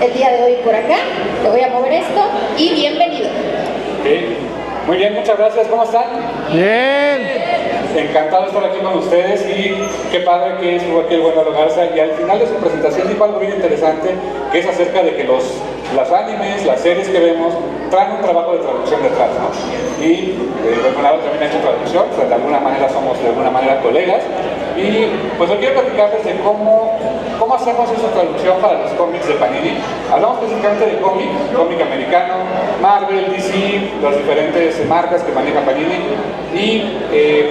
el día de hoy por acá. Te voy a mover esto y bienvenido. Okay. Muy bien, muchas gracias. ¿Cómo están? Bien. Encantado de estar aquí con ustedes y qué padre que estuvo aquí el buen Lalo Garza, y al final de su presentación dijo algo bien interesante, que es acerca de que las animes, las series que vemos traen un trabajo de traducción detrás, ¿no? Y Lalo también ha hecho traducción, o sea, de alguna manera somos colegas, y pues hoy quiero platicarles de cómo hacemos esa traducción para los cómics de Panini. Hablamos específicamente de cómic americano, Marvel, DC, las diferentes marcas que maneja Panini, y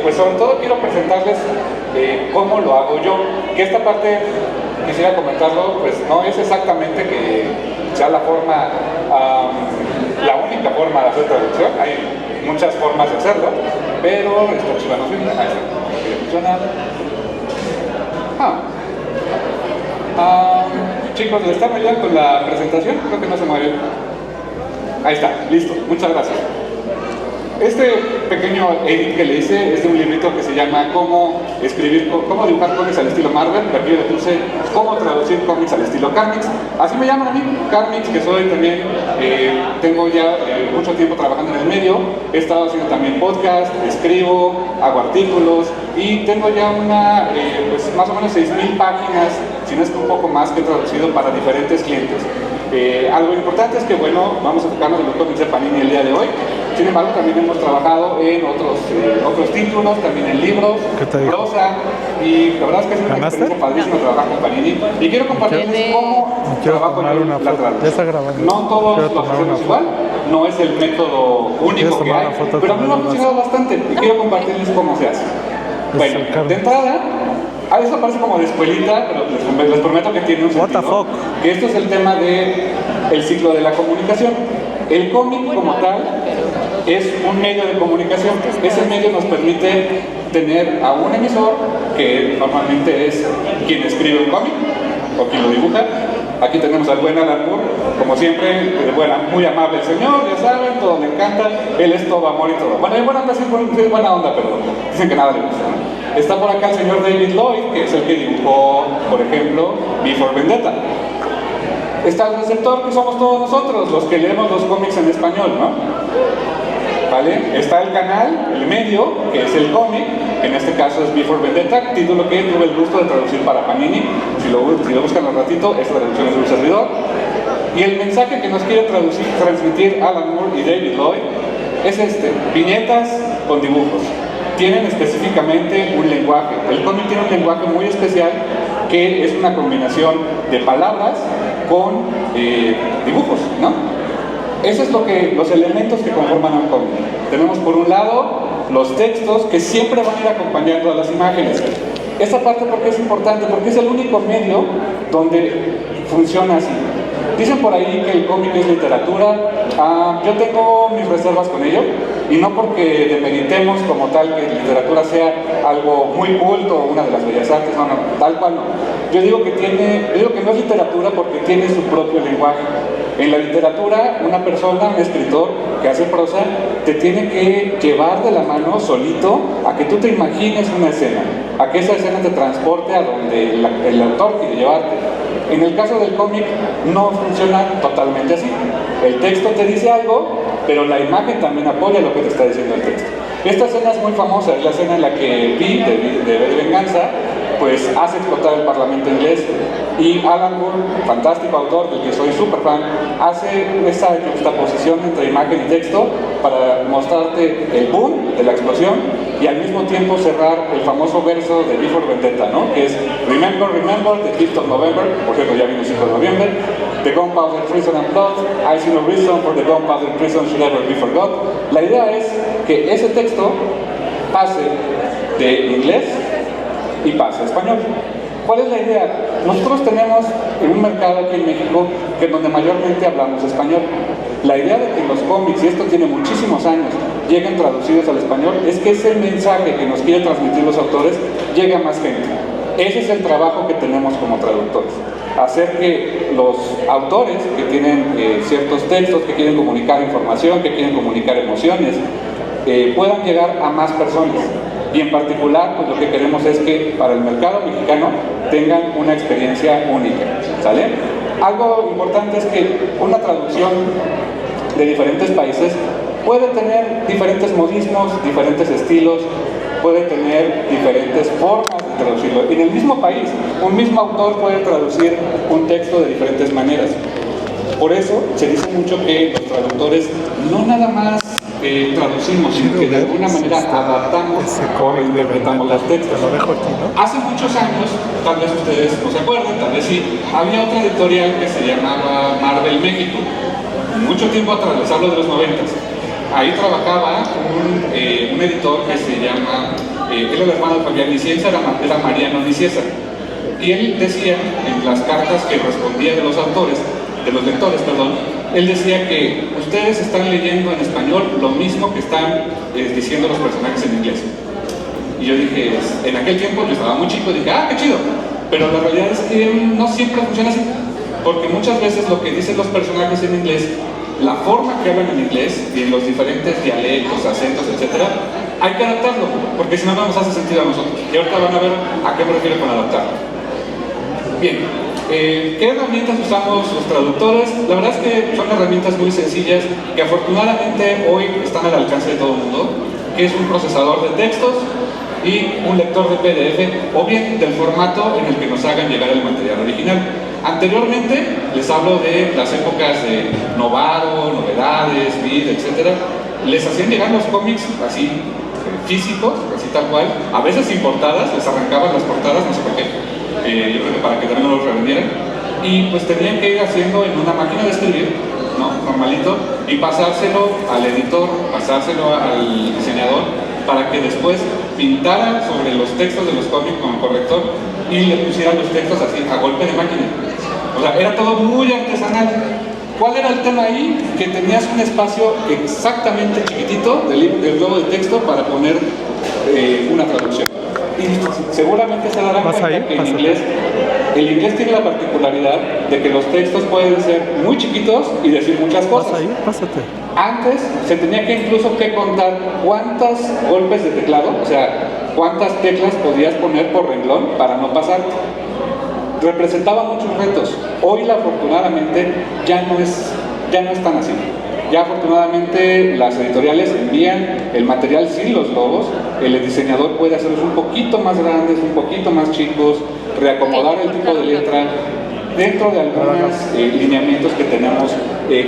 pues sobre todo quiero presentarles cómo lo hago yo, que esta parte quisiera comentarlo, pues no es exactamente que sea la forma, la única forma de hacer traducción, hay muchas formas de hacerlo, pero esto funciona. Chicos, ¿le están ayudando con la presentación? Creo que no se mueve. Ahí está, listo, muchas gracias. Este pequeño edit que le hice es de un librito que se llama Cómo dibujar cómics al estilo Marvel, pero aquí yo le puse Cómo traducir cómics al estilo Carmix. Así me llaman a mí, Carmix, que soy también, tengo ya mucho tiempo trabajando en el medio, he estado haciendo también podcast, escribo, hago artículos y tengo ya pues más o menos 6,000 páginas, si no es que un poco más, que he traducido para diferentes clientes. Algo importante es que, bueno, vamos a enfocarnos en los cómics de Panini el día de hoy. Sin embargo, también hemos trabajado en otros títulos, también en libros, prosa, y la verdad es que es una experiencia padrísima trabajar con Panini. Y quiero compartirles cómo trabajo en la traducción. No todos lo hacemos igual, no es el método único que hay, pero a mí me ha funcionado bastante y quiero compartirles cómo se hace. Bueno, de entrada, eso parece como de escuelita, pero les prometo que tiene un sentido. Que esto es el tema del ciclo de la comunicación. El cómic como tal es un medio de comunicación. Ese medio nos permite tener a un emisor, que normalmente es quien escribe un cómic o quien lo dibuja. Aquí tenemos al buen Alan Moore, como siempre, muy amable el señor, ya saben, todo le encanta, él es todo amor y todo. Bueno, es buena onda, sí es buena onda, pero dicen que nada le gusta, ¿no? Está por acá el señor David Lloyd, que es el que dibujó, por ejemplo, V for Vendetta. Está el receptor, que somos todos nosotros, los que leemos los cómics en español, ¿no? ¿Vale? Está el canal, el medio, que es el cómic, en este caso es V for Vendetta, título que tuve el gusto de traducir para Panini. Si lo buscan un ratito, esta traducción es de un servidor. Y el mensaje que nos quiere transmitir Alan Moore y David Lloyd es viñetas con dibujos. Tienen específicamente un lenguaje. El cómic tiene un lenguaje muy especial, que es una combinación de palabras con dibujos, ¿no? Eso es los elementos que conforman un cómic. Tenemos por un lado los textos, que siempre van a ir acompañando a las imágenes. Esta parte, ¿por qué es importante? Porque es el único medio donde funciona así. Dicen por ahí que el cómic es literatura. Yo tengo mis reservas con ello, y no porque demeritemos como tal que literatura sea algo muy culto o una de las bellas artes, no, tal cual no. Yo digo que no es literatura porque tiene su propio lenguaje. En la literatura, una persona, un escritor que hace prosa, te tiene que llevar de la mano solito a que tú te imagines una escena, a que esa escena te transporte a donde el autor quiere llevarte. En el caso del cómic no funciona totalmente así. El texto te dice algo, pero la imagen también apoya lo que te está diciendo el texto. Esta escena es muy famosa, es la escena en la que Pi, de Venganza, pues hace explotar el Parlamento inglés, y Alan Moore, fantástico autor del que soy súper fan, hace esa juxtaposición entre imagen y texto para mostrarte el boom de la explosión y al mismo tiempo cerrar el famoso verso de V for Vendetta, ¿no? Que es Remember, remember, the 5th of November, por cierto ya vino el 5 de noviembre, the gunpowder treason and blood, I see no reason for the gunpowder treason should ever be forgot. La idea es que ese texto pase de inglés y pase a español. ¿Cuál es la idea? Nosotros tenemos en un mercado aquí en México que donde mayormente hablamos español. La idea de que los cómics, y esto tiene muchísimos años, lleguen traducidos al español, es que ese mensaje que nos quieren transmitir los autores llegue a más gente. Ese es el trabajo que tenemos como traductores. Hacer que los autores que tienen ciertos textos, que quieren comunicar información, que quieren comunicar emociones, puedan llegar a más personas. Y en particular, pues lo que queremos es que para el mercado mexicano tengan una experiencia única, ¿sale? algo importante es que una traducción de diferentes países puede tener diferentes modismos, diferentes estilos, puede tener diferentes formas de traducirlo. En el mismo país, un mismo autor puede traducir un texto de diferentes maneras. Por eso se dice mucho que los traductores no nada más traducimos, sino que de alguna manera adaptamos o interpretamos los textos. Hace muchos años, tal vez ustedes no se acuerden, tal vez sí, había otra editorial que se llamaba Marvel México. Mucho tiempo atrás, les hablo de los 90s. Ahí trabajaba un editor que se llama, él era el hermano de Fabián Nicieza, era Mariano Nicieza. Y él decía, en las cartas que respondía de los autores, de los lectores, perdón, él decía que ustedes están leyendo en español lo mismo que están diciendo los personajes en inglés. Y yo dije, en aquel tiempo yo estaba muy chico, dije, ah, qué chido. Pero la realidad es que no siempre funciona así. Porque muchas veces lo que dicen los personajes en inglés, la forma que hablan en inglés y en los diferentes dialectos, acentos, etcétera, hay que adaptarlo, porque si no, no nos hace sentido a nosotros. Y ahorita van a ver a qué me refiero con adaptarlo. Bien, ¿qué herramientas usamos los traductores? La verdad es que son herramientas muy sencillas que afortunadamente hoy están al alcance de todo el mundo, que es un procesador de textos y un lector de PDF, o bien del formato en el que nos hagan llegar el material original. Anteriormente les hablo de las épocas de Novaro, Novedades, Vid, etc. Les hacían llegar los cómics así físicos, así tal cual, a veces sin portadas, les arrancaban las portadas, no sé por qué, yo creo que para que también no los revendieran, y pues tenían que ir haciendo en una máquina de escribir, ¿no? Normalito, y pasárselo al editor, pasárselo al diseñador, para que después pintara sobre los textos de los cómics con el corrector y le pusiera los textos así a golpe de máquina. O sea, era todo muy artesanal. ¿Cuál era el tema ahí? Que tenías un espacio exactamente chiquitito del globo de texto para poner una traducción. Y seguramente se darán cuenta que el inglés tiene la particularidad de que los textos pueden ser muy chiquitos y decir muchas cosas. Antes se tenía que incluso que contar cuántos golpes de teclado, o sea, cuántas teclas podías poner por renglón para no pasar. Representaba muchos retos. Hoy, afortunadamente, ya no es tan así. Ya afortunadamente las editoriales envían el material sin los logos, el diseñador puede hacerlos un poquito más grandes, un poquito más chicos, reacomodar el tipo de letra dentro de algunos lineamientos que tenemos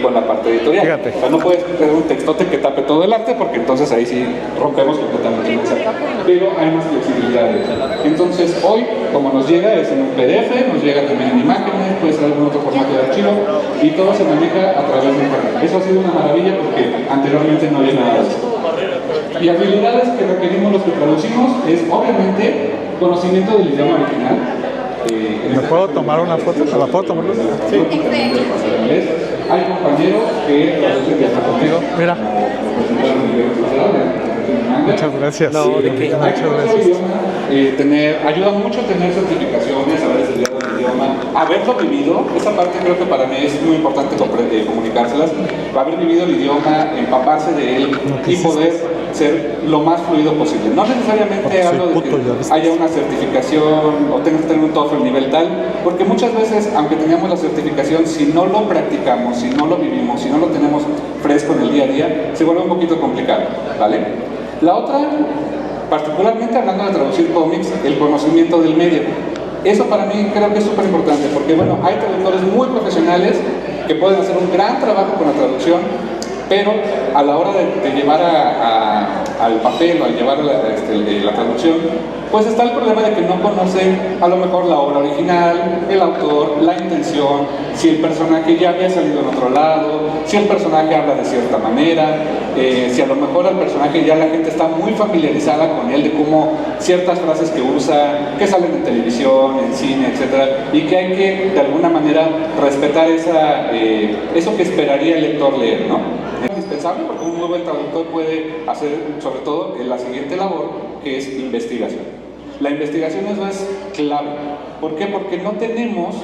con la parte editorial. Fíjate. O sea, no puedes tener un textote que tape todo el arte porque entonces ahí sí rompemos completamente el mensaje. Pero hay más flexibilidad. Entonces hoy, como nos llega, es en un PDF, nos llega también en imágenes, puede ser algún otro formato de archivo y todo se maneja a través de internet. Eso ha sido una maravilla porque anteriormente no había nada de eso. Y habilidades que requerimos los que traducimos es obviamente conocimiento del idioma original. ¿Me puedo tomar una foto? ¿Me la puedo tomar? Sí. Hay compañeros que traducen de contigo. Mira. Muchas gracias. No, muchas gracias. Ayuda mucho tener certificaciones, haber estudiado el idioma, haberlo vivido. Esa parte creo que para mí es muy importante comunicárselas. Haber vivido el idioma, empaparse de él y poder ser lo más fluido posible. No necesariamente hablo de que haya una certificación o tengas que tener un TOEFL nivel tal, porque muchas veces, aunque tengamos la certificación, si no lo practicamos, si no lo vivimos, si no lo tenemos fresco en el día a día, se vuelve un poquito complicado, ¿vale? La otra, particularmente hablando de traducir cómics, el conocimiento del medio. Eso para mí creo que es súper importante, porque bueno, hay traductores muy profesionales que pueden hacer un gran trabajo con la traducción, pero a la hora de llevar al papel o al llevar la traducción, pues está el problema de que no conocen a lo mejor la obra original, el autor, la intención, si el personaje ya había salido en otro lado, si el personaje habla de cierta manera, si a lo mejor al personaje ya la gente está muy familiarizada con él, de cómo ciertas frases que usa, que salen en televisión, en cine, etcétera, y que hay que de alguna manera respetar eso que esperaría el lector leer, ¿no? Es indispensable porque un muy buen traductor puede hacer sobre todo la siguiente labor, que es investigación. La investigación eso es clave. ¿Por qué? Porque no tenemos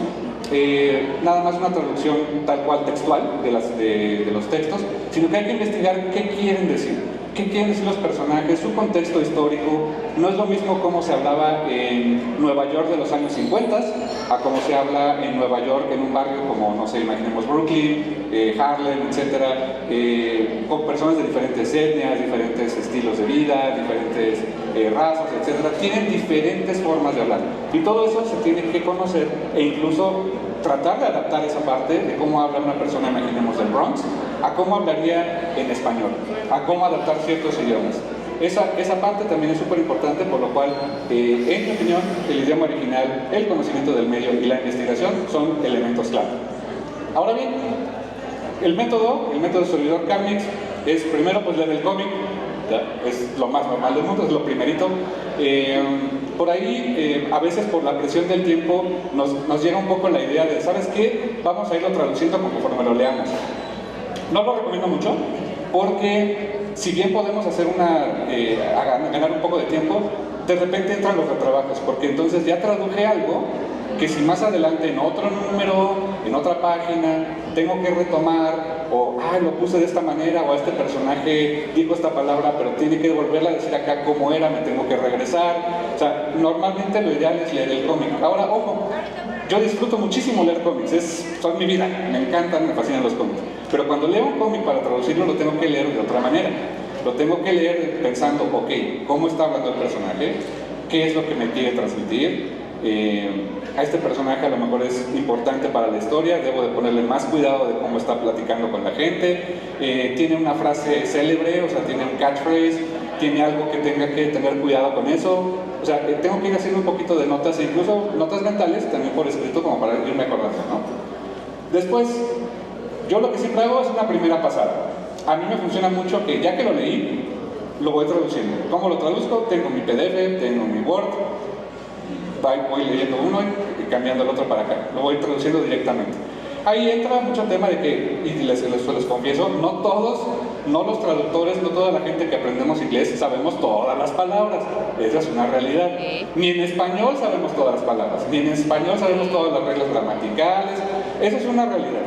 nada más una traducción tal cual textual de los textos, sino que hay que investigar qué quieren decir, qué quieren decir los personajes, su contexto histórico. No es lo mismo cómo se hablaba en Nueva York de los años 50 a cómo se habla en Nueva York en un barrio como, no sé, imaginemos Brooklyn, Harlem, etcétera, con personas de diferentes etnias, diferentes estilos de vida, diferentes razas, etcétera. Tienen diferentes formas de hablar y todo eso se tiene que conocer e incluso tratar de adaptar esa parte de cómo habla una persona, imaginemos del Bronx, a cómo hablaría en español, a cómo adaptar ciertos idiomas. Esa parte también es súper importante, por lo cual, en mi opinión, el idioma original, el conocimiento del medio y la investigación son elementos clave. Ahora bien, el método servidor Carmix es primero pues leer el cómic, es lo más normal del mundo, es lo primerito. Por ahí, a veces por la presión del tiempo, nos llega un poco la idea de, ¿sabes qué? Vamos a irlo traduciendo conforme lo leamos. No lo recomiendo mucho, porque si bien podemos hacer ganar un poco de tiempo, de repente entran los retrabajos, porque entonces ya traduje algo que si más adelante en otro número, en otra página, tengo que retomar, o lo puse de esta manera, o este personaje dijo esta palabra, pero tiene que volverla a decir acá como era, me tengo que regresar. O sea, normalmente lo ideal es leer el cómic. Ahora, ojo, yo disfruto muchísimo leer cómics, son mi vida, me encantan, me fascinan los cómics. Pero cuando leo un cómic para traducirlo, lo tengo que leer de otra manera. Lo tengo que leer pensando, ok, ¿cómo está hablando el personaje? ¿Qué es lo que me quiere transmitir? A este personaje a lo mejor es importante para la historia, debo de ponerle más cuidado de cómo está platicando con la gente. Tiene una frase célebre, o sea, tiene un catchphrase, tiene algo que tenga que tener cuidado con eso. O sea, tengo que ir haciendo un poquito de notas, e incluso notas mentales, también por escrito, como para irme acordando, ¿no? Después, yo lo que siempre hago es una primera pasada. A mí me funciona mucho que ya que lo leí, lo voy traduciendo. ¿Cómo lo traduzco? Tengo mi PDF, tengo mi Word, voy leyendo uno y cambiando el otro para acá. Lo voy traduciendo directamente. Ahí entra mucho tema de que, y les confieso, no los traductores, no toda la gente que aprendemos inglés sabemos todas las palabras. Esa es una realidad. Ni en español sabemos todas las palabras, ni en español sabemos todas las reglas gramaticales. Esa es una realidad.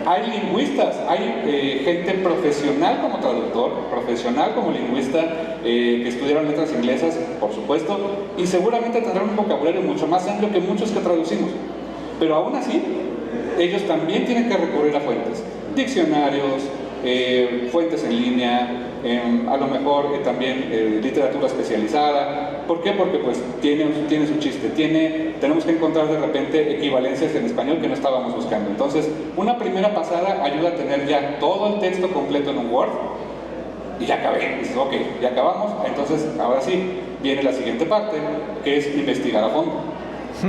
Hay lingüistas, hay gente profesional como traductor, profesional como lingüista, que estudiaron letras inglesas, por supuesto, y seguramente tendrán un vocabulario mucho más amplio que muchos que traducimos. Pero aún así, ellos también tienen que recurrir a fuentes, diccionarios, fuentes en línea, a lo mejor también literatura especializada. ¿Por qué? Porque pues tiene su chiste, tenemos que encontrar de repente equivalencias en español que no estábamos buscando. Entonces, una primera pasada ayuda a tener ya todo el texto completo en un Word, y ya acabé. Dices, ok, ya acabamos. Entonces, ahora sí, viene la siguiente parte, que es investigar a fondo.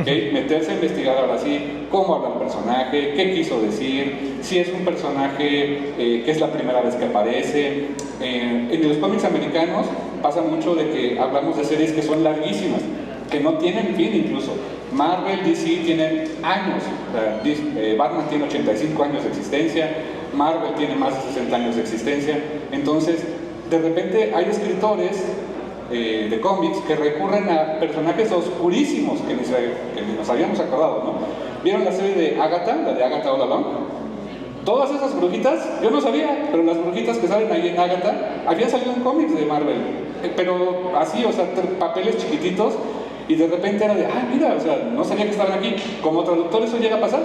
¿Okay? Meterse a investigar ahora sí cómo habla el personaje, qué quiso decir, si es un personaje que es la primera vez que aparece. En los cómics americanos pasa mucho de que hablamos de series que son larguísimas, que no tienen fin incluso. Marvel, DC tienen años. Batman tiene 85 años de existencia, Marvel tiene más de 60 años de existencia. Entonces, de repente hay escritores de cómics que recurren a personajes oscurísimos que ni nos habíamos acordado, ¿no? ¿Vieron la serie de Agatha, la de Agatha All Along? Todas esas brujitas, yo no sabía, pero las brujitas que salen ahí en Agatha habían salido en cómics de Marvel, pero así, o sea, papeles chiquititos, y de repente era de, mira, o sea, no sabía que estaban aquí. Como traductor eso llega a pasar,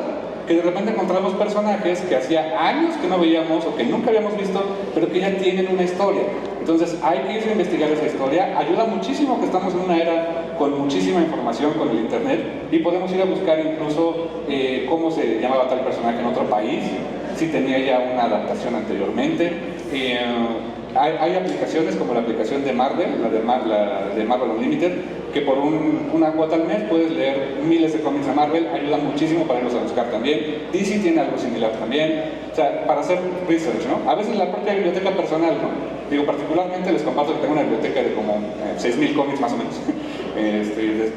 que de repente encontramos personajes que hacía años que no veíamos o que nunca habíamos visto, pero que ya tienen una historia. Entonces hay que ir a investigar esa historia. Ayuda muchísimo que estamos en una era con muchísima información con el internet, y podemos ir a buscar incluso cómo se llamaba tal personaje en otro país, si tenía ya una adaptación anteriormente. Hay aplicaciones como la aplicación de Marvel, la de Marvel Unlimited, que por una cuota al mes puedes leer miles de cómics de Marvel. Ayuda muchísimo para irlos a buscar también. DC tiene algo similar también, o sea, para hacer research, ¿no? A veces la propia biblioteca personal, ¿no? Digo, particularmente les comparto que tengo una biblioteca de como 6,000 cómics más o menos,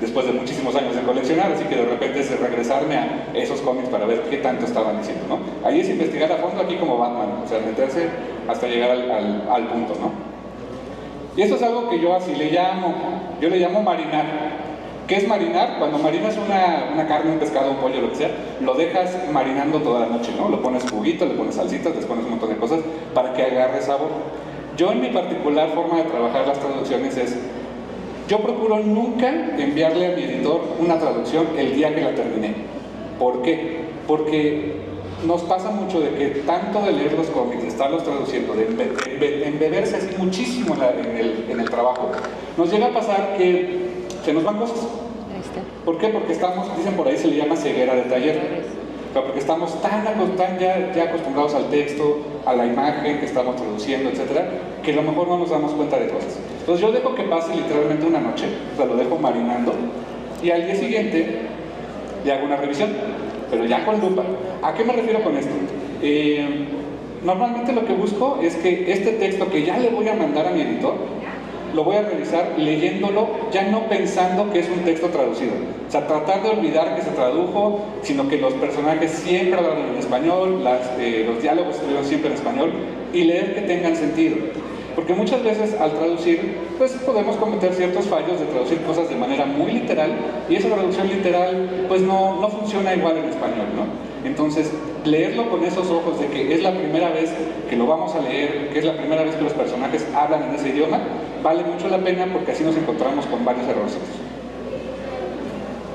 después de muchísimos años de coleccionar, así que de repente es regresarme a esos cómics para ver qué tanto estaban diciendo, ¿no? Ahí es investigar a fondo, aquí como Batman, o sea, meterse hasta llegar al punto, ¿no? Y esto es algo que yo así le llamo marinar. ¿Qué es marinar? Cuando marinas una carne, un pescado, un pollo, lo que sea, lo dejas marinando toda la noche, ¿no? Lo pones juguito, le pones salsitas, le pones un montón de cosas para que agarre sabor. Yo en mi particular forma de trabajar las traducciones es, yo procuro nunca enviarle a mi editor una traducción el día que la terminé. ¿Por qué? Porque nos pasa mucho de que tanto de leer los cómics, de estarlos traduciendo, de embeberse así muchísimo en el trabajo, nos llega a pasar que se nos van cosas. Ahí está. ¿Por qué? Porque estamos, dicen por ahí, se le llama ceguera de taller. Pero porque estamos tan ya acostumbrados al texto, a la imagen que estamos traduciendo, etcétera, que a lo mejor no nos damos cuenta de cosas. Entonces yo dejo que pase literalmente una noche, o sea, lo dejo marinando, y al día siguiente le hago una revisión, pero ya con lupa. ¿A qué me refiero con esto? Normalmente lo que busco es que este texto que ya le voy a mandar a mi editor, lo voy a revisar leyéndolo, ya no pensando que es un texto traducido. O sea, tratar de olvidar que se tradujo, sino que los personajes siempre hablan en español, los diálogos estuvieron siempre en español, y leer que tengan sentido. Porque muchas veces al traducir, pues podemos cometer ciertos fallos de traducir cosas de manera muy literal, y esa traducción literal pues no funciona igual en español, ¿no? Entonces, leerlo con esos ojos de que es la primera vez que lo vamos a leer, que es la primera vez que los personajes hablan en ese idioma, vale mucho la pena porque así nos encontramos con varios errorcitos.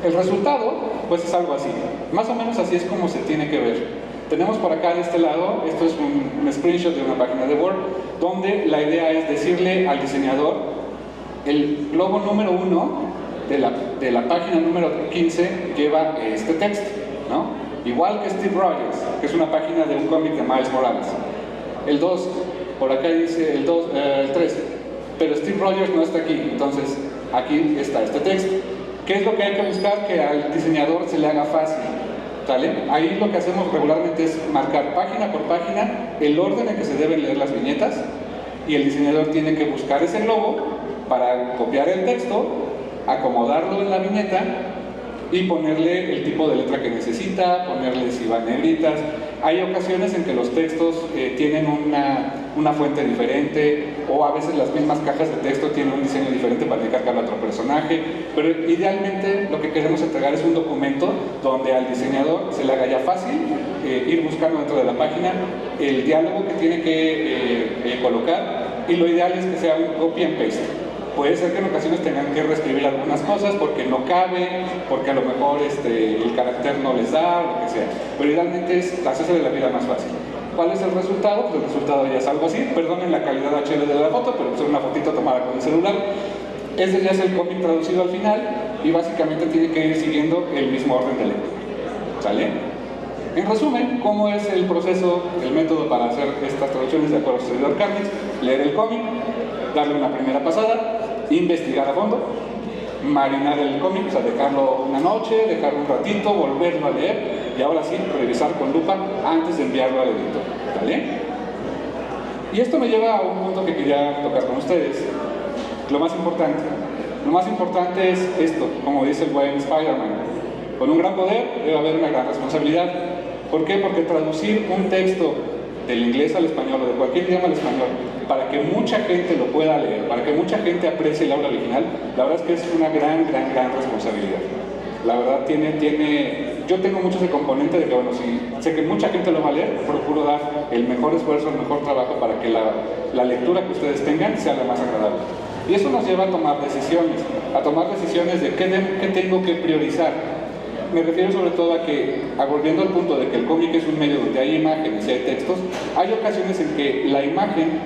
El resultado, pues es algo así. Más o menos así es como se tiene que ver. Tenemos por acá de este lado, esto es un screenshot de una página de Word, donde la idea es decirle al diseñador el logo número 1 de la página número 15 lleva este texto, ¿no? Igual que Steve Rogers, que es una página de un cómic de Miles Morales. El 2, por acá dice el 3, pero Steve Rogers no está aquí, entonces aquí está este texto. ¿Qué es lo que hay que buscar? Que al diseñador se le haga fácil, ¿sale? Ahí lo que hacemos regularmente es marcar página por página el orden en que se deben leer las viñetas, y el diseñador tiene que buscar ese globo para copiar el texto, acomodarlo en la viñeta y ponerle el tipo de letra que necesita, ponerle si van negritas. Hay ocasiones en que los textos tienen una fuente diferente, o a veces las mismas cajas de texto tienen un diseño diferente para encargar a otro personaje, pero idealmente lo que queremos entregar es un documento donde al diseñador se le haga ya fácil ir buscando dentro de la página el diálogo que tiene que colocar, y lo ideal es que sea un copy and paste. Puede ser que en ocasiones tengan que reescribir algunas cosas porque no cabe, porque a lo mejor el carácter no les da, lo que sea. Pero idealmente es hacerse de la vida más fácil. ¿Cuál es el resultado? Pues el resultado ya es algo así. Perdonen la calidad HD de la foto, pero es una fotito tomada con el celular. Ese ya es el cómic traducido al final, y básicamente tiene que ir siguiendo el mismo orden de lectura. ¿Sale? En resumen, ¿cómo es el proceso, el método para hacer estas traducciones de acuerdo a su servidor Carnage? Leer el cómic, darle una primera pasada, investigar a fondo, marinar el cómic, o sea, dejarlo una noche, dejarlo un ratito, volverlo a leer, y ahora sí, revisar con lupa antes de enviarlo al editor, ¿vale? Y esto me lleva a un punto que quería tocar con ustedes. Lo más importante es esto, como dice el buen Spider-Man: con un gran poder debe haber una gran responsabilidad. ¿Por qué? Porque traducir un texto del inglés al español, o de cualquier idioma al español, para que mucha gente lo pueda leer, para que mucha gente aprecie el obra original, la verdad es que es una gran responsabilidad. La verdad yo tengo mucho ese componente de que, bueno, si sé que mucha gente lo va a leer, procuro dar el mejor esfuerzo, el mejor trabajo para que la lectura que ustedes tengan sea la más agradable. Y eso nos lleva a tomar decisiones de qué tengo que priorizar. Me refiero sobre todo a que, volviendo al punto de que el cómic es un medio donde hay imágenes y hay textos, hay ocasiones en que la imagen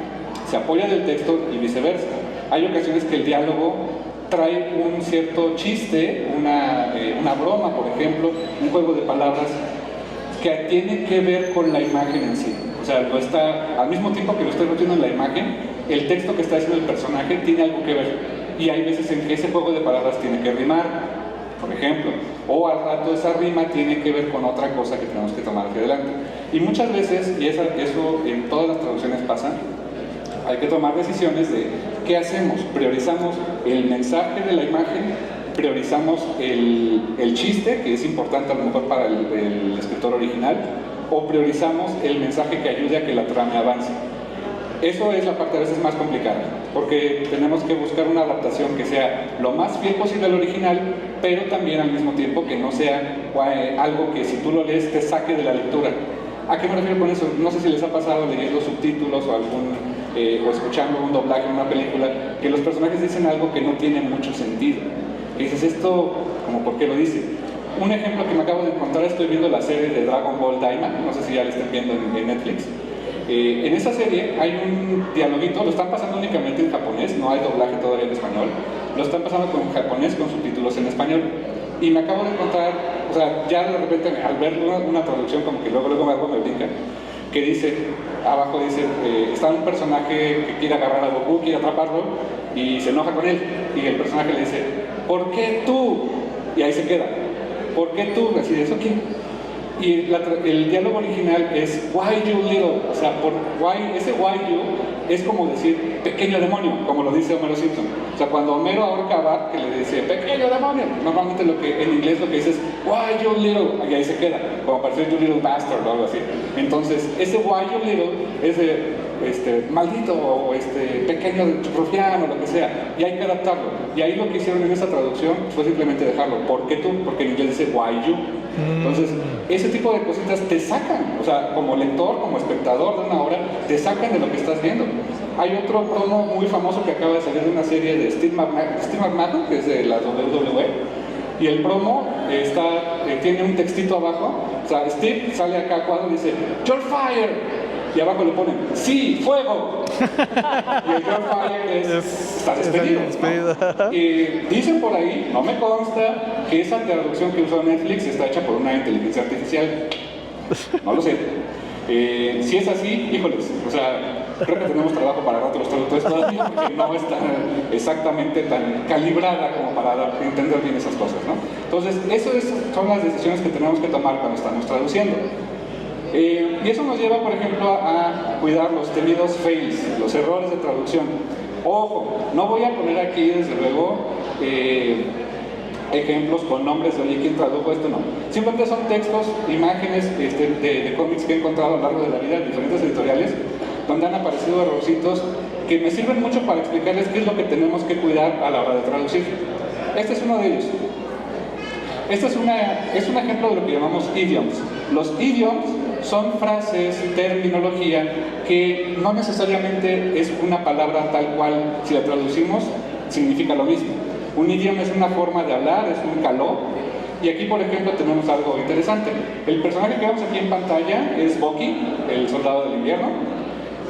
se apoya del texto y viceversa. Hay ocasiones que el diálogo trae un cierto chiste, una broma, por ejemplo, un juego de palabras que tiene que ver con la imagen en sí. O sea, al mismo tiempo que lo estoy metiendo en la imagen, el texto que está diciendo el personaje tiene algo que ver. Y hay veces en que ese juego de palabras tiene que rimar, por ejemplo, o al rato esa rima tiene que ver con otra cosa que tenemos que tomar hacia adelante. Y muchas veces, y eso en todas las traducciones pasa, hay que tomar decisiones de qué hacemos. Priorizamos el mensaje de la imagen, priorizamos el chiste, que es importante a lo mejor para el escritor original, o priorizamos el mensaje que ayude a que la trama avance. Eso es la parte a veces más complicada, porque tenemos que buscar una adaptación que sea lo más fiel posible al original, pero también al mismo tiempo que no sea algo que si tú lo lees te saque de la lectura. ¿A qué me refiero con eso? No sé si les ha pasado leyendo subtítulos o o escuchando un doblaje en una película, que los personajes dicen algo que no tiene mucho sentido. Y dices, esto, como por qué lo dice. Un ejemplo que me acabo de encontrar, estoy viendo la serie de Dragon Ball Daima, no sé si ya la estén viendo en Netflix. En esa serie hay un dialoguito, lo están pasando únicamente en japonés, no hay doblaje todavía en español, lo están pasando con japonés con subtítulos en español. Y me acabo de encontrar, o sea, ya de repente al ver una traducción como que luego algo me brinca, que dice, abajo dice, está un personaje que quiere agarrar a Goku, quiere atraparlo, y se enoja con él, y el personaje le dice, ¿por qué tú? Y ahí se queda, ¿por qué tú? Así de eso, ¿quién? Y el diálogo original es why you little, o sea, por why, ese why you es como decir pequeño demonio, como lo dice Homero Simpson. O sea, cuando Homero ahorca a Bart, que le dice pequeño demonio, normalmente lo que en inglés lo que dice es why you little, y ahí se queda, como para decir you little bastard o algo así. Entonces, ese why you little es de maldito o pequeño rufián o lo que sea, y hay que adaptarlo. Y ahí lo que hicieron en esa traducción fue simplemente dejarlo, ¿por qué tú? Porque en inglés dice why you. Entonces, ese tipo de cositas te sacan, o sea, como lector, como espectador de una obra, te sacan de lo que estás viendo. Hay otro promo muy famoso que acaba de salir de una serie de Steve McMahon, que es de la WWE, y el promo tiene un textito abajo, o sea, Steve sale acá a cuadro y dice, "You're fired", y abajo le ponen, "Sí, fuego", y el "You're fired" está despedido, ¿no? Y dicen por ahí, no me consta, que esa traducción que usó Netflix está hecha por una inteligencia artificial, no lo sé. Si es así, híjoles, o sea, creo que tenemos trabajo para rato los traductores todavía, porque no está exactamente tan calibrada como para entender bien esas cosas, ¿no? Entonces, son las decisiones que tenemos que tomar cuando estamos traduciendo. Y eso nos lleva, por ejemplo, a cuidar los temidos fails, los errores de traducción. Ojo, no voy a poner aquí, desde luego, ejemplos con nombres de, oye, ¿quién tradujo esto? No. Simplemente son textos, imágenes de cómics que he encontrado a lo largo de la vida en diferentes editoriales, donde han aparecido errorcitos que me sirven mucho para explicarles qué es lo que tenemos que cuidar a la hora de traducir. Este es uno de ellos. Este es un ejemplo de lo que llamamos idioms. Los idioms son frases, terminología, que no necesariamente es una palabra tal cual, si la traducimos, significa lo mismo. Un idioma es una forma de hablar, es un caló. Y aquí, por ejemplo, tenemos algo interesante. El personaje que vemos aquí en pantalla es Bucky, el soldado del invierno.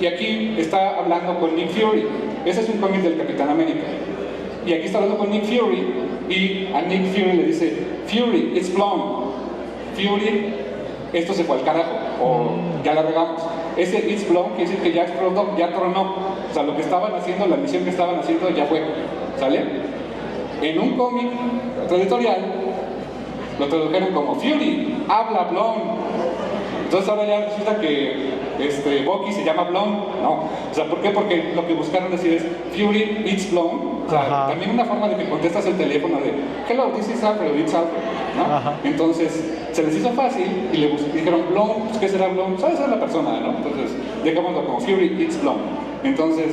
Y aquí está hablando con Nick Fury. Ese es un cómic del Capitán América. Y aquí está hablando con Nick Fury. Y a Nick Fury le dice, Fury, it's blown. Fury, esto se fue al carajo. O ya la regamos. Ese it's blown quiere decir que ya explotó, ya tronó. O sea, lo que estaban haciendo, la misión que estaban haciendo ya fue. ¿Sale? En un cómic, otro editorial, lo tradujeron como Fury, habla blown. Entonces ahora ya resulta que Bucky se llama blown. No. O sea, ¿por qué? Porque lo que buscaron decir es Fury, it's blown. O sea, también una forma de que contestas el teléfono de hello, this is Alfred, it's Alfred, ¿no? Entonces se les hizo fácil y le dijeron blown, pues ¿qué será blown? ¿Sabes? Es la persona, ¿no? Entonces dejémoslo como Fury, it's blown. Entonces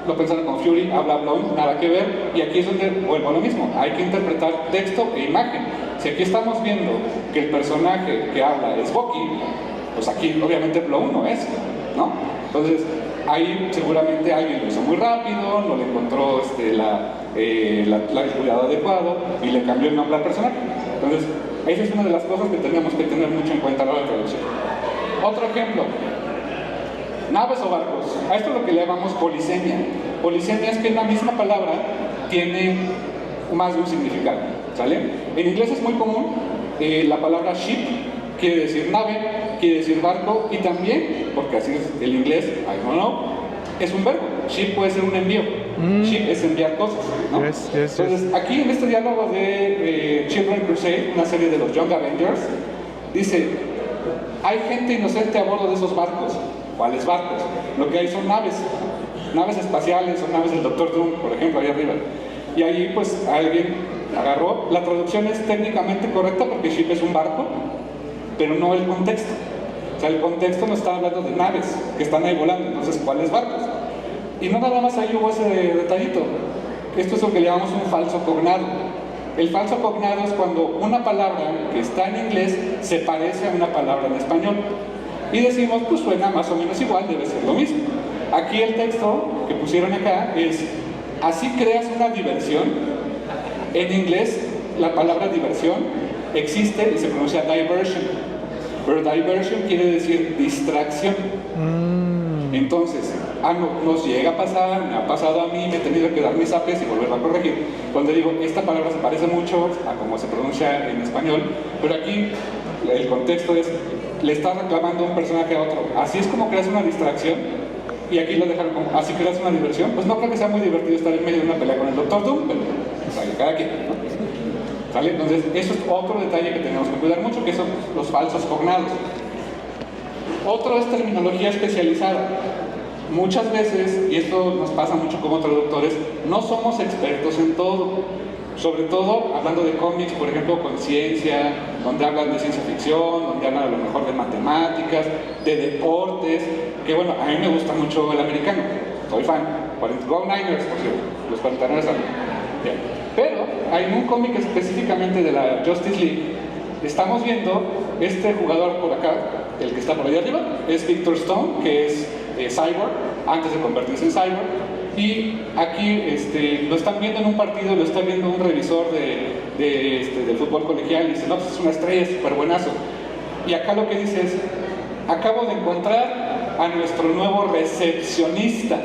lo pensaron con Fury, habla blown, nada que ver, y aquí es donde vuelvo a lo mismo, hay que interpretar texto e imagen. Si aquí estamos viendo que el personaje que habla es Bucky, pues aquí obviamente blown no es, ¿no? Entonces ahí seguramente alguien lo hizo muy rápido, no le encontró el cuidado adecuado y le cambió el nombre al personaje. Entonces esa es una de las cosas que tenemos que tener mucho en cuenta a la hora de traducción. Otro ejemplo, naves o barcos. A esto es lo que le llamamos polisemia. Polisemia es que una misma palabra tiene más de un significado, ¿sale? En inglés es muy común, la palabra ship quiere decir nave, quiere decir barco, y también, porque así es el inglés, I don't know, es un verbo. Ship puede ser un envío. Ship es enviar cosas, ¿no? Entonces, aquí en este diálogo de Children Crusade, una serie de los Young Avengers, dice, hay gente inocente a bordo de esos barcos. ¿Cuáles barcos? Lo que hay son naves espaciales, son naves del Doctor Doom, por ejemplo, ahí arriba. Y ahí pues alguien agarró, la traducción es técnicamente correcta porque ship es un barco, pero no el contexto. O sea, el contexto nos está hablando de naves que están ahí volando, entonces ¿cuáles barcos? Y no nada más ahí hubo ese detallito. Esto es lo que le llamamos un falso cognado. El falso cognado es cuando una palabra que está en inglés se parece a una palabra en español. Y decimos, pues suena más o menos igual, debe ser lo mismo. Aquí el texto que pusieron acá es: así creas una diversión. En inglés la palabra diversión existe y se pronuncia diversion, pero diversion quiere decir distracción. Entonces, nos llega a pasar, me ha pasado a mí, me he tenido que dar mis apes y volverlo a corregir, donde digo, esta palabra se parece mucho a como se pronuncia en español, pero aquí el contexto es, le está reclamando un personaje a otro. Así es como creas una distracción, y aquí lo dejan como, así creas una diversión. Pues no creo que sea muy divertido estar en medio de una pelea con el Dr. Doom, pero sale cada quien, ¿no? ¿Sale? Entonces, eso es otro detalle que tenemos que cuidar mucho, que son los falsos cognados. Otro es terminología especializada. Muchas veces, y esto nos pasa mucho como traductores, no somos expertos en todo. Sobre todo hablando de cómics, por ejemplo, con ciencia, donde hablan de ciencia ficción, donde hablan a lo mejor de matemáticas, de deportes, que bueno, a mí me gusta mucho el americano, soy fan, Go Niners, por cierto, los 49ers salen. Pero hay un cómic específicamente de la Justice League, estamos viendo este jugador por acá, el que está por allá arriba, es Victor Stone, que es Cyborg, antes de convertirse en Cyborg. Y aquí lo están viendo en un partido, lo está viendo un revisor del fútbol colegial y dice, no, pues es una estrella, súper buenazo. Y acá lo que dice es, acabo de encontrar a nuestro nuevo recepcionista.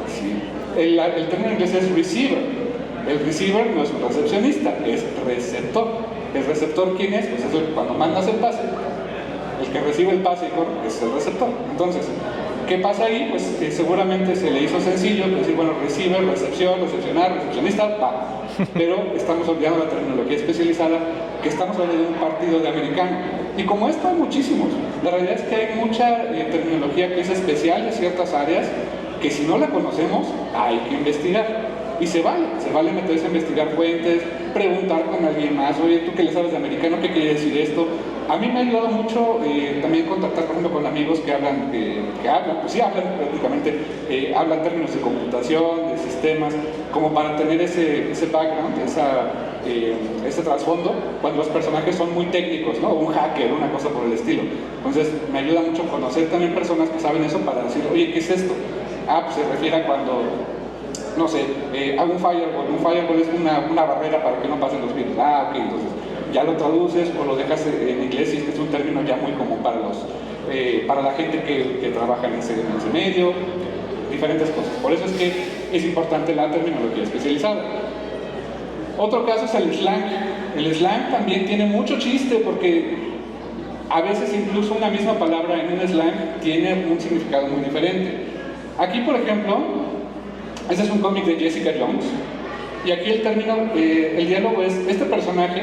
¿Sí? El término en inglés es receiver. El receiver no es un recepcionista, es receptor. ¿El receptor quién es? Pues es cuando mandas el pase. El que recibe el pase es el receptor. Entonces, ¿qué pasa ahí? Pues seguramente se le hizo sencillo decir, bueno, receiver, recepción, recepcionar, recepcionista, va. Pero estamos olvidando la terminología especializada, que estamos hablando de un partido de americano. Y como esto hay muchísimos. La realidad es que hay mucha terminología que es especial de ciertas áreas, que si no la conocemos, hay que investigar. Y se vale meterse a investigar fuentes, preguntar con alguien más, oye, tú que le sabes de americano, ¿qué quiere decir esto? A mí me ha ayudado mucho también contactar, por ejemplo, con amigos que hablan, pues sí hablan prácticamente, hablan términos de computación, de sistemas, como para tener ese background, ese trasfondo, cuando los personajes son muy técnicos, ¿no? Un hacker, una cosa por el estilo. Entonces, me ayuda mucho conocer también personas que saben eso para decir, oye, ¿qué es esto? Pues se refiere a cuando, no sé, hago un firewall. Un firewall es una barrera para que no pasen los virus. Ok, entonces ya lo traduces o lo dejas en inglés, y es que es un término ya muy común para la gente que trabaja en ese medio, diferentes cosas. Por eso es que es importante la terminología especializada. Otro caso es el slang. El slang también tiene mucho chiste, porque a veces incluso una misma palabra en un slang tiene un significado muy diferente. Aquí, por ejemplo, este es un cómic de Jessica Jones, y aquí el término, el diálogo es, este personaje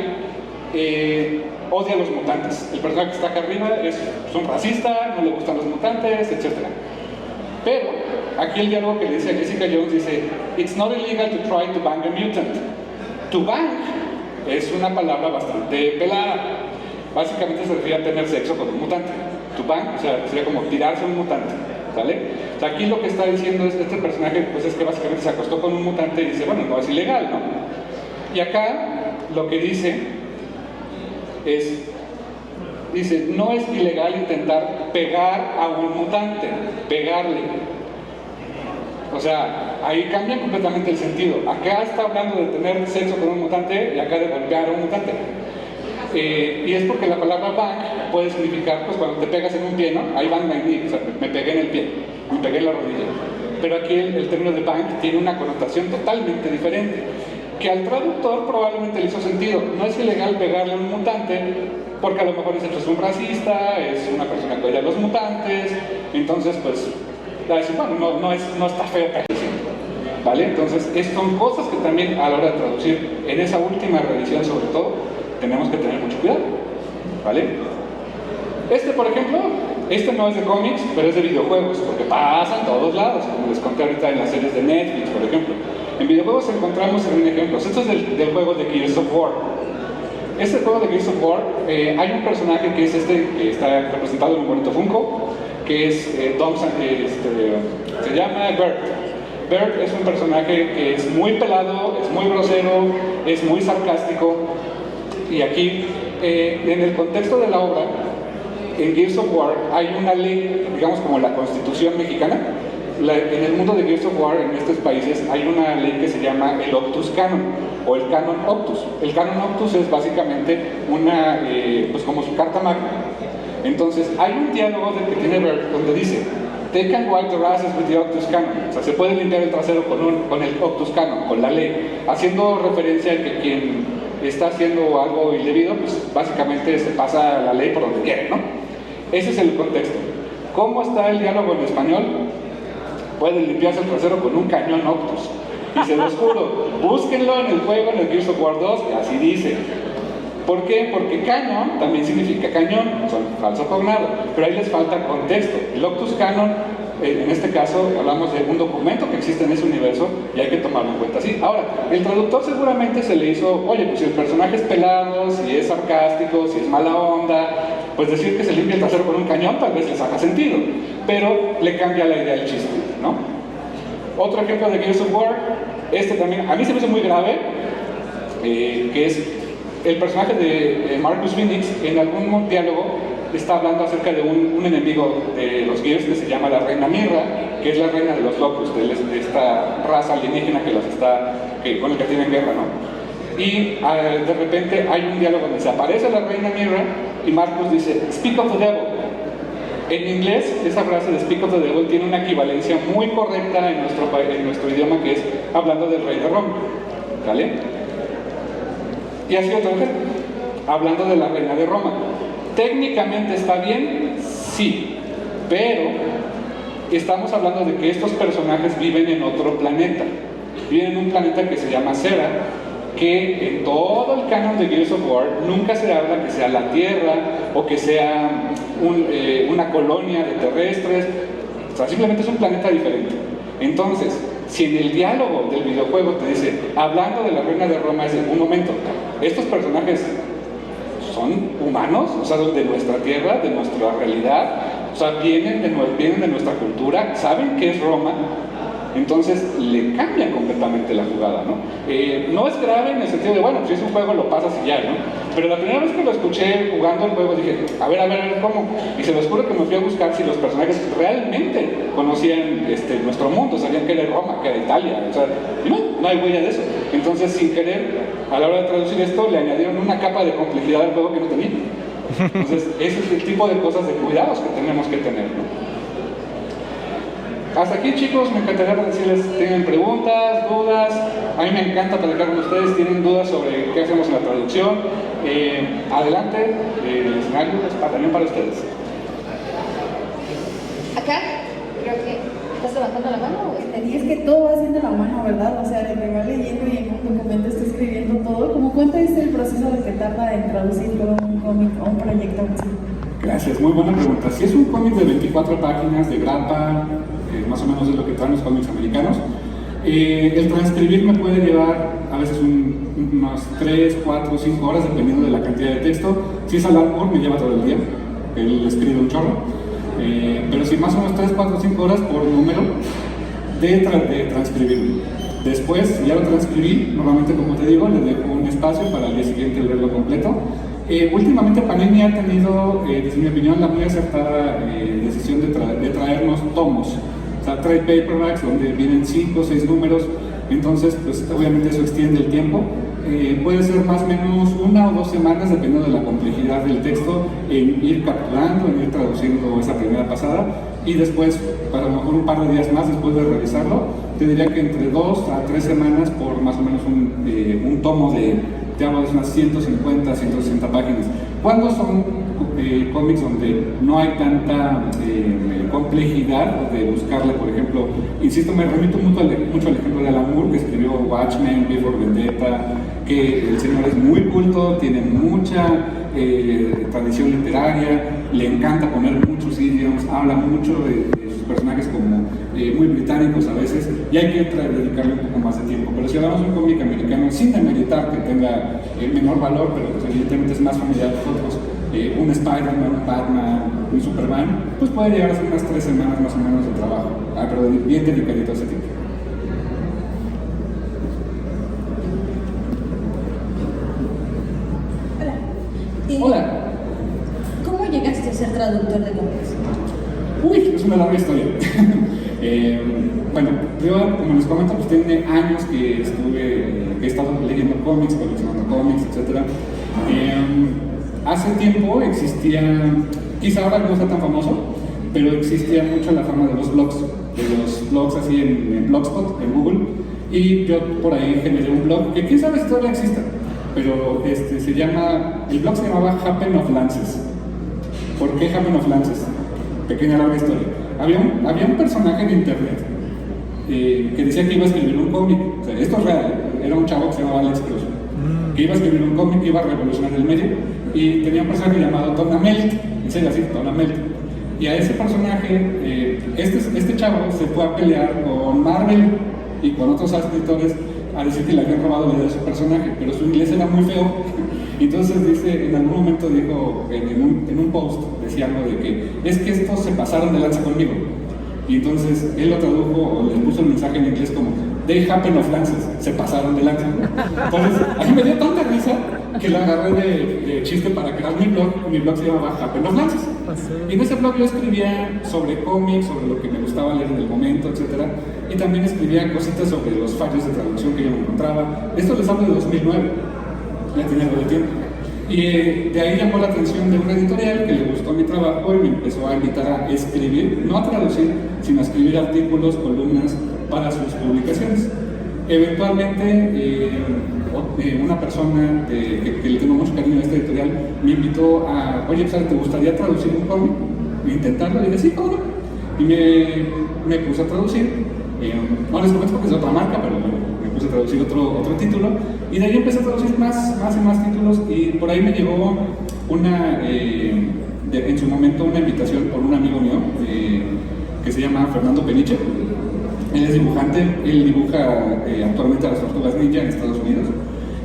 odia a los mutantes. El personaje que está acá arriba es un racista, no le gustan los mutantes, etc. Pero aquí el diálogo que le dice a Jessica Jones dice, it's not illegal to try to bang a mutant. To bang es una palabra bastante pelada. Básicamente se refiere a tener sexo con un mutante. To bang, o sea, sería como tirarse a un mutante, ¿vale? O sea, aquí lo que está diciendo este personaje, pues es que básicamente se acostó con un mutante y dice, bueno, no es ilegal, ¿no? Y acá lo que dice no es ilegal intentar pegar a un mutante, pegarle. O sea, ahí cambia completamente el sentido. Acá está hablando de tener sexo con un mutante y acá de golpear a un mutante. Y es porque la palabra bang puede significar, pues cuando te pegas en un pie, ¿no? Ahí bang my knee, o sea, me pegué en el pie, me pegué en la rodilla. Pero aquí el término de bang tiene una connotación totalmente diferente, que al traductor probablemente le hizo sentido. No es ilegal pegarle a un mutante, porque a lo mejor es un racista, es una persona que odia a los mutantes, entonces pues, va a decir, bueno, no está feo pegarle, ¿vale? Entonces, son cosas que también a la hora de traducir, en esa última revisión sobre todo, tenemos que tener mucho cuidado, ¿vale? Por ejemplo, no es de cómics, pero es de videojuegos, porque pasa en todos lados, como les conté ahorita en las series de Netflix, por ejemplo. En videojuegos encontramos un ejemplo. Esto es del juego de Gears of War. Este juego de Gears of War, hay un personaje que es que está representado en un bonito Funko, que es se llama Bert. Bert es un personaje que es muy pelado, es muy grosero, es muy sarcástico. Y aquí, en el contexto de la obra, en Gears of War hay una ley, digamos como la Constitución mexicana, en el mundo de Gears of War, en estos países, hay una ley que se llama el Optus Canon, o el Canon Optus. El Canon Optus es básicamente una, pues como su carta magna. Entonces, hay un diálogo que tiene Bert donde dice, they can wipe their asses with the Optus Canon. O sea, se puede limpiar el trasero con el Optus Canon, con la ley, haciendo referencia a que quien está haciendo algo indebido, pues básicamente se pasa la ley por donde quiere, ¿no? Ese es el contexto. ¿Cómo está el diálogo en español? Pueden limpiarse el trasero con un cañón Optus. Y se los juro, búsquenlo en el juego, en el Gears of War 2, y así dice. ¿Por qué? Porque cañón también significa cañón, son falso cognado, pero ahí les falta contexto. El Optus Canon, en este caso, hablamos de un documento que existe en ese universo y hay que tomarlo en cuenta así. Ahora, el traductor seguramente se le hizo, oye, pues si el personaje es pelado, si es sarcástico, si es mala onda, pues decir que se limpia el trasero con un cañón tal vez les haga sentido, pero le cambia la idea del chiste, ¿no? Otro ejemplo de Gears of War, este también, a mí se me hizo muy grave, que es el personaje de Marcus Phoenix, en algún diálogo está hablando acerca de un enemigo de los Gears que se llama la Reina Mirra, que es la reina de los Locust, de esta raza alienígena con la que tienen guerra, ¿no? Y de repente hay un diálogo donde se aparece la Reina Mirra y Marcus dice, speak of the devil. En inglés, esa frase de speak of the devil tiene una equivalencia muy correcta en nuestro idioma, que es hablando del rey de Roma, ¿vale? Y así otra vez, hablando de la reina de Roma. ¿Técnicamente está bien? Sí, pero estamos hablando de que estos personajes viven en otro planeta. Viven en un planeta que se llama Sera, que en todo el canon de Gears of War nunca se habla que sea la Tierra o que sea una colonia de terrestres. O sea, simplemente es un planeta diferente. Entonces, si en el diálogo del videojuego te dice, hablando de la reina de Roma, es de un momento, estos personajes son humanos, o sea, de nuestra tierra, de nuestra realidad, o sea, vienen de nuestra cultura, saben qué es Roma, entonces le cambian completamente la jugada, ¿no? No es grave en el sentido de, bueno, pues si es un juego lo pasas y ya, ¿no? Pero la primera vez que lo escuché jugando el juego dije, a ver, ¿cómo? Y se los juro que me fui a buscar si los personajes realmente conocían nuestro mundo, sabían que era Roma, que era Italia, o sea, y no hay huella de eso. Entonces, sin querer, a la hora de traducir esto, le añadieron una capa de complejidad al juego que no tenía. Entonces, ese es el tipo de cosas, de cuidados que tenemos que tener, ¿no? Hasta aquí, chicos, me encantaría decirles, tienen preguntas, dudas, a mí me encanta platicar con ustedes, tienen dudas sobre qué hacemos en la traducción, adelante, el escenario es también para ustedes. Acá, creo que estás levantando la mano. Y es que todo va haciendo la mano, ¿verdad? O sea, de que va leyendo y en un documento está escribiendo todo. ¿Cómo cuánto es el proceso de que tarda en traducir todo un cómic o un proyecto así? Gracias, muy buena pregunta. Si es un cómic de 24 páginas de grapa, más o menos es lo que traen los cómics americanos, el transcribir me puede llevar a veces unas 3, 4, 5 horas dependiendo de la cantidad de texto. Si es Alan Moore me lleva todo el día, él escribe un chorro, pero si más o menos 3, 4, 5 horas por número de transcribirlo. Después, ya lo transcribí, normalmente como te digo, le dejo un espacio para el día siguiente leerlo completo. Últimamente Panini ha tenido, desde mi opinión, la muy acertada decisión de traernos tomos. O sea, trae paperbacks donde vienen 5 o 6 números, entonces pues obviamente eso extiende el tiempo. Puede ser más o menos 1 o 2 semanas, dependiendo de la complejidad del texto, en ir capturando, en ir traduciendo esa primera pasada, y después, para a lo mejor un par de días más después de revisarlo, te diría que entre 2 a 3 semanas por más o menos un tomo de unas 150, 160 páginas. Cuando son cómics donde no hay tanta complejidad de buscarle, por ejemplo, insisto, me remito mucho al ejemplo de Alan Moore, que escribió Watchmen, V for Vendetta, que el señor es muy culto, tiene mucha tradición literaria, le encanta poner muchos idioms, habla mucho de sus personajes como muy británicos a veces, y hay que dedicarle un poco más de tiempo. Pero si hablamos de un cómic americano, sin demeritar que tenga menor valor, pero pues, evidentemente es más familiar a nosotros, un Spider-Man, un Batman, un Superman, pues puede llegar a ser unas 3 semanas más o menos de trabajo, pero bien dedicadito a ese tiempo. Hola. ¿Cómo llegaste a ser traductor de cómics? Uy, es una larga historia. Bueno, yo, como les comento, pues tiene años que he estado leyendo cómics, coleccionando cómics, etc. Hace tiempo existía, quizá ahora no sea tan famoso, pero existía mucho la fama de los blogs así en Blogspot, en Google, y yo por ahí generé un blog que quién sabe si todavía exista, pero el blog se llamaba Happen of Lances. ¿Por qué Happen of Lances? Pequeña larga historia. Había un personaje en internet que decía que iba a escribir un cómic. O sea, esto es real, era un chavo que se llamaba Alex Cruz, que iba a escribir un cómic que iba a revolucionar el medio, y tenía un personaje llamado Tonamelt, en serio así, Tonamelt. Y a ese personaje, este chavo se fue a pelear con Marvel y con otros escritores a decir que le habían robado la idea de su personaje, pero su inglés era muy feo. Entonces dice, en algún momento dijo, en un post, decía algo de que es que estos se pasaron de lanza conmigo. Y entonces él lo tradujo o le puso el mensaje en inglés como They happen of lances, se pasaron de lanza. Entonces, a mí me dio tanta risa que la agarré de chiste para crear mi blog. Mi blog se llamaba Happen of Lances. Y en ese blog yo escribía sobre cómics, sobre lo que me gustaba leer en el momento, etc. Y también escribía cositas sobre los fallos de traducción que yo me encontraba. Esto les hablo de 2009, ya tenía algo de tiempo. Y de ahí llamó la atención de una editorial que le gustó mi trabajo y me empezó a invitar a escribir, no a traducir, sino a escribir artículos, columnas para sus publicaciones. Eventualmente, una persona que le tengo mucho cariño a esta editorial me invitó a, oye, ¿te gustaría traducir un cómic? Intentarlo, y dije, sí, ¿cómo no? Y me puse a traducir. No les comento porque es de otra marca, pero bueno, me puse a traducir otro título, y de ahí empecé a traducir más y más títulos, y por ahí me llegó en su momento una invitación por un amigo mío que se llama Fernando Peniche. Él es dibujante, él dibuja actualmente a las Tortugas Ninja en Estados Unidos.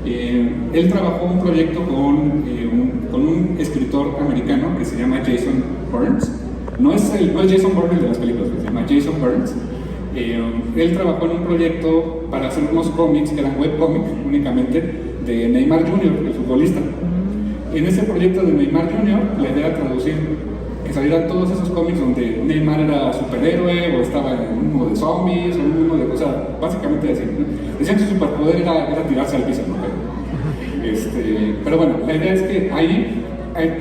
Él trabajó un proyecto con un escritor americano que se llama Jason Burns. No es Jason Bourne de las películas, se llama Jason Burns. Él trabajó en un proyecto para hacer unos cómics que eran webcómics únicamente de Neymar Jr., el futbolista. En ese proyecto de Neymar Jr., la idea era traducir, que salieran todos esos cómics donde Neymar era superhéroe o estaba en un mundo de zombies o en un mundo de cosas, básicamente así. Decían que su superpoder era tirarse al piso, ¿no? Pero bueno, la idea es que ahí,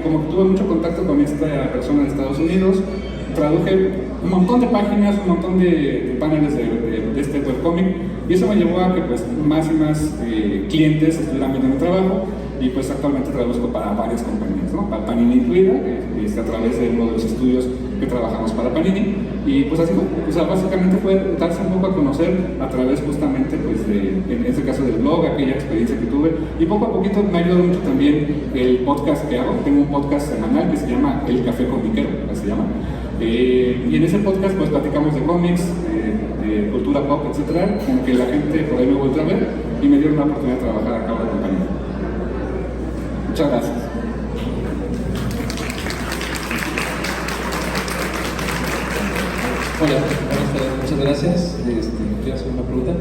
como tuve mucho contacto con esta persona de Estados Unidos, traduje un montón de páginas, un montón de paneles de este webcómic, y eso me llevó a que pues, más y más clientes estuvieran viendo mi trabajo, y pues actualmente traduzco para varias compañías, ¿no? Para Panini incluida, a través de uno de los estudios que trabajamos para Panini, y pues así fue. O sea, básicamente fue darse un poco a conocer a través justamente, pues, en este caso del blog, aquella experiencia que tuve, y poco a poquito me ha ayudado mucho también el podcast que hago. Tengo un podcast semanal que se llama El Café Comiquero, así se llama. Y en ese podcast pues platicamos de cómics, de cultura pop, etc. Como que la gente por ahí me volvió a ver y me dieron la oportunidad de trabajar acá en la compañía. Muchas gracias. Hola, buenas tardes, muchas gracias. Quiero hacer una pregunta.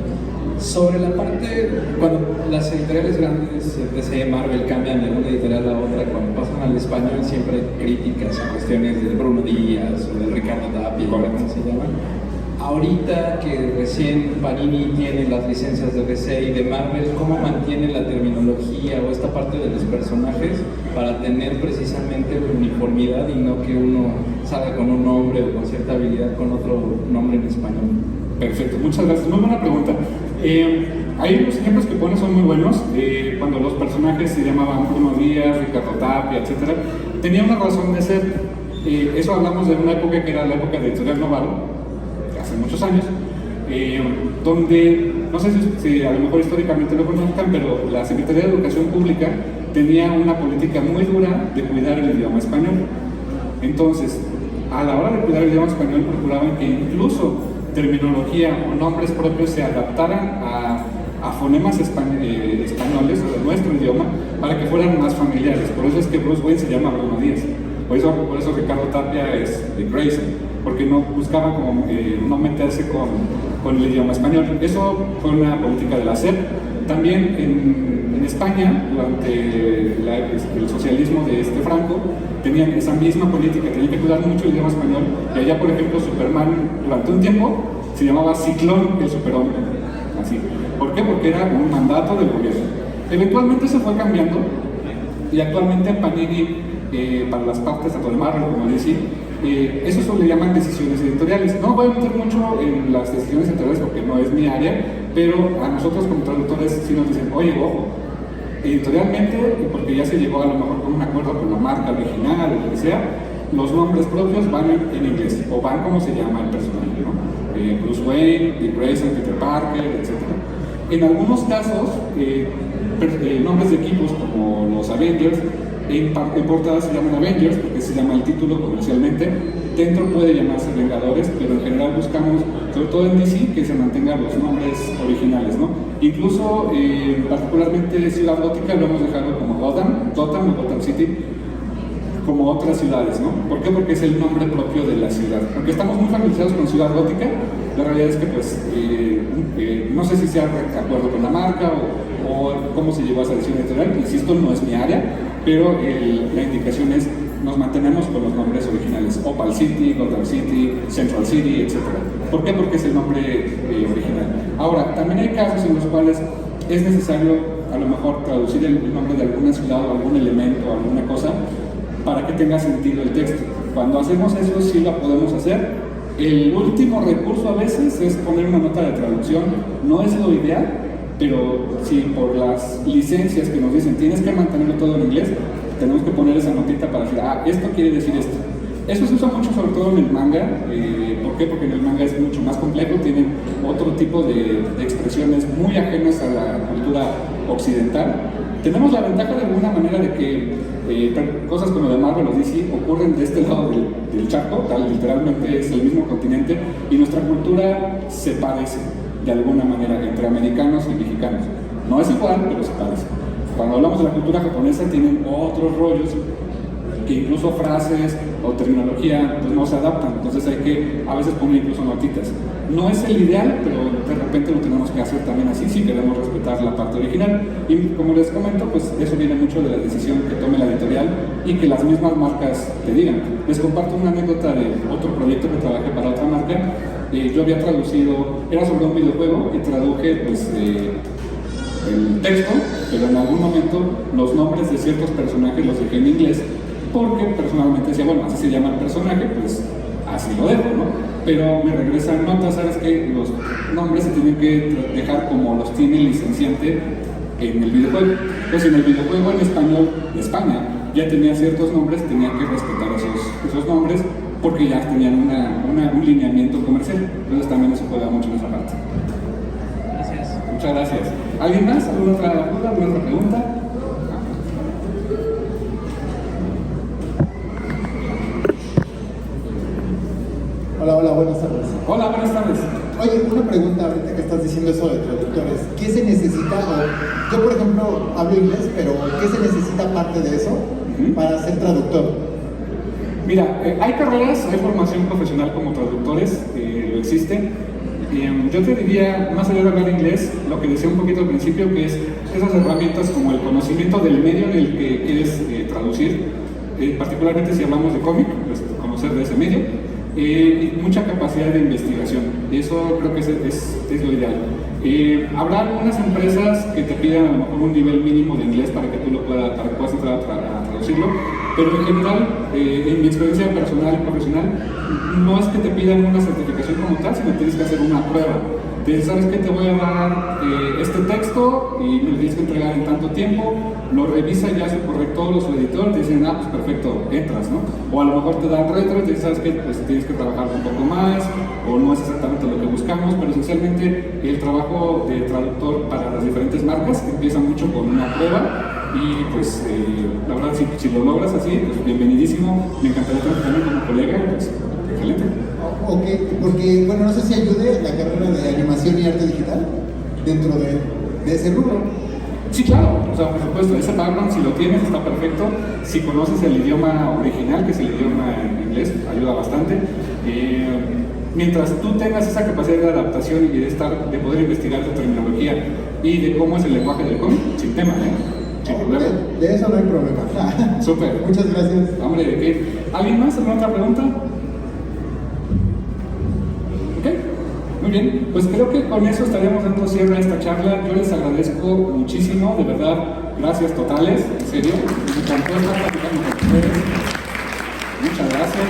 Sobre la parte, cuando las editoriales grandes, DC, Marvel, cambian de una editorial a otra, cuando pasan al español siempre hay críticas a cuestiones de Bruno Díaz o de Ricardo Tapia, ¿cómo se llaman? Ahorita que recién Panini tiene las licencias de DC y de Marvel, ¿cómo mantiene la terminología o esta parte de los personajes para tener precisamente uniformidad y no que uno salga con un nombre o con cierta habilidad con otro nombre en español? Perfecto, muchas gracias. Muy buena pregunta. Ahí los ejemplos que pones son muy buenos. Cuando los personajes se llamaban Bruno Díaz, Ricardo Tapia, etc., tenía una razón de ser. Eso hablamos de una época que era la época de Editorial Novaro, hace muchos años, donde, no sé si a lo mejor históricamente lo conozcan, pero la Secretaría de Educación Pública tenía una política muy dura de cuidar el idioma español. Entonces, a la hora de cuidar el idioma español, procuraban que incluso terminología o nombres propios se adaptaran a fonemas españoles, o de nuestro idioma, para que fueran más familiares. Por eso es que Bruce Wayne se llama Bruno Díaz. Por eso Ricardo Tapia es de Grayson, porque no buscaba como, no meterse con el idioma español. Eso fue una política de la SEP. También en España, durante el socialismo de Franco, tenían esa misma política, tenían que cuidar mucho el idioma español, y allá, por ejemplo, Superman durante un tiempo se llamaba Ciclón el Superhombre, así. ¿Por qué? Porque era un mandato del gobierno. Eventualmente se fue cambiando, y actualmente Panini, para las partes tanto de Marvel como de DC, eso se le llaman decisiones editoriales. No voy a meter mucho en las decisiones editoriales porque no es mi área, pero a nosotros como traductores sí nos dicen, oye, ojo, editorialmente, y porque ya se llegó a lo mejor con un acuerdo con la marca original o lo que sea, los nombres propios van en inglés, o van como se llama el personaje, ¿no? Bruce Wayne, Dick Grayson, Peter Parker, etc. En algunos casos, nombres de equipos como los Avengers, en portada se llaman Avengers porque se llama el título comercialmente. Dentro puede llamarse Vengadores, pero en general buscamos, sobre todo en DC, que se mantengan los nombres originales, ¿no? Incluso, particularmente Ciudad Gótica, lo hemos dejado como Gotham o Gotham City, como otras ciudades, ¿no? ¿Por qué? Porque es el nombre propio de la ciudad. Aunque estamos muy familiarizados con Ciudad Gótica, la realidad es que, pues, no sé si sea de acuerdo con la marca o cómo se llevó a esa decisión editorial. Insisto, no es mi área, pero la indicación es, nos mantenemos con los nombres originales. Opal City, Gotham City, Central City, etc. ¿Por qué? Porque es el nombre original. Ahora, también hay casos en los cuales es necesario, a lo mejor, traducir el nombre de alguna ciudad o algún elemento o alguna cosa para que tenga sentido el texto. Cuando hacemos eso, sí lo podemos hacer. El último recurso a veces es poner una nota de traducción. No es lo ideal, pero si por las licencias que nos dicen tienes que mantenerlo todo en inglés, tenemos que poner esa notita para decir, esto quiere decir esto. Eso se usa mucho, sobre todo en el manga. ¿Por qué? Porque en el manga es mucho más complejo, tienen otro tipo de expresiones muy ajenas a la cultura occidental. Tenemos la ventaja de alguna manera de que cosas como de Marvel o DC ocurren de este lado del charco, literalmente es el mismo continente, y nuestra cultura se parece de alguna manera entre americanos y mexicanos. No es igual, pero se parece. Cuando hablamos de la cultura japonesa tienen otros rollos que incluso frases o terminología pues no se adaptan, entonces hay que a veces poner incluso notitas. No es el ideal, pero de repente lo tenemos que hacer también así si queremos respetar la parte original. Y como les comento, pues eso viene mucho de la decisión que tome la editorial y que las mismas marcas te digan. Les comparto una anécdota de otro proyecto que trabajé para otra marca. Yo había traducido, era sobre un videojuego y traduje pues el texto, pero en algún momento los nombres de ciertos personajes los dejé en inglés porque personalmente decía, bueno, así se llama el personaje, pues así lo dejo, ¿no? Pero me regresan notas, ¿sabes qué? Los nombres se tienen que dejar como los tiene el licenciante en el videojuego. Entonces, en el videojuego en español de España ya tenía ciertos nombres, tenía que respetar esos nombres porque ya tenían un lineamiento comercial. Entonces también eso juega mucho en esa parte. Gracias. Muchas gracias. ¿Alguien más? ¿Alguna otra duda? ¿Alguna otra pregunta? Hola, buenas tardes. Hola, buenas tardes. Oye, una pregunta ahorita que estás diciendo eso de traductores. ¿Qué se necesita? Yo, por ejemplo, hablo inglés, pero ¿qué se necesita aparte de eso para ser traductor? Mira, hay carreras, hay formación profesional como traductores, lo existe. Yo te diría, más allá de hablar inglés, lo que decía un poquito al principio, que es esas herramientas como el conocimiento del medio en el que quieres traducir, particularmente si hablamos de cómic, pues conocer de ese medio. Y mucha capacidad de investigación, y eso creo que es lo ideal. Habrá algunas empresas que te pidan a lo mejor un nivel mínimo de inglés para que tú puedas entrar a traducirlo, pero en general, en mi experiencia personal y profesional, no es que te pidan una certificación como tal, sino que tienes que hacer una prueba. Te dicen, ¿sabes qué? Te voy a dar este texto y me lo tienes que entregar en tanto tiempo, lo revisa ya su corrector o su editor, te dicen, pues perfecto, entras, ¿no? O a lo mejor te dan retro y te dicen, ¿sabes qué? Pues tienes que trabajar un poco más, o no es exactamente lo que buscamos, pero esencialmente el trabajo de traductor para las diferentes marcas empieza mucho con una prueba y pues la verdad si lo logras así, pues bienvenidísimo, me encantaría trabajar como colega, pues excelente. Ok, porque, bueno, no sé si ayude la carrera de animación y arte digital dentro de ese rubro. Sí, claro, o sea, por supuesto, ese background si lo tienes está perfecto. Si conoces el idioma original, que es el idioma en inglés, ayuda bastante. Mientras tú tengas esa capacidad de adaptación y de poder investigar tu terminología y de cómo es el lenguaje del cómic, sin tema, sin problema. De eso no hay problema. Súper. Muchas gracias. Hombre, ¿de qué? ¿Alguien más? ¿Alguna otra pregunta? Ok, muy bien. Pues creo que con eso estaríamos dando cierre a esta charla. Yo les agradezco muchísimo, de verdad, gracias totales, en serio. Me encantó estar platicando con ustedes. Muchas gracias.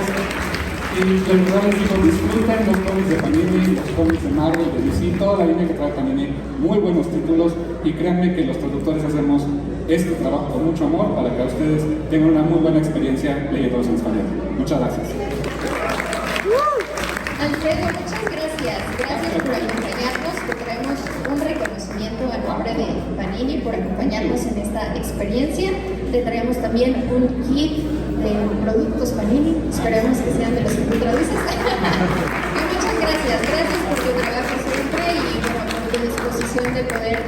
Y de verdad les digo, disfruten los cómics de Panini, los cómics de Marvel, de DC, toda la línea que trae Panini, muy buenos títulos, y créanme que los traductores hacemos este trabajo con mucho amor para que ustedes tengan una muy buena experiencia leyéndolos en español. Muchas gracias. Alfredo, muchas gracias. Gracias por acompañarnos. Te traemos un reconocimiento a nombre de Panini por acompañarnos en esta experiencia. Te traemos también un kit de productos Panini. Esperemos que sean de los que tú traduces. Y muchas gracias. Gracias por tu trabajo siempre y bueno, por tu disposición de poder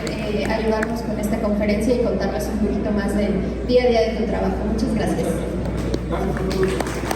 ayudarnos con esta conferencia y contarnos un poquito más del día a día de tu trabajo. Muchas gracias. Gracias a todos.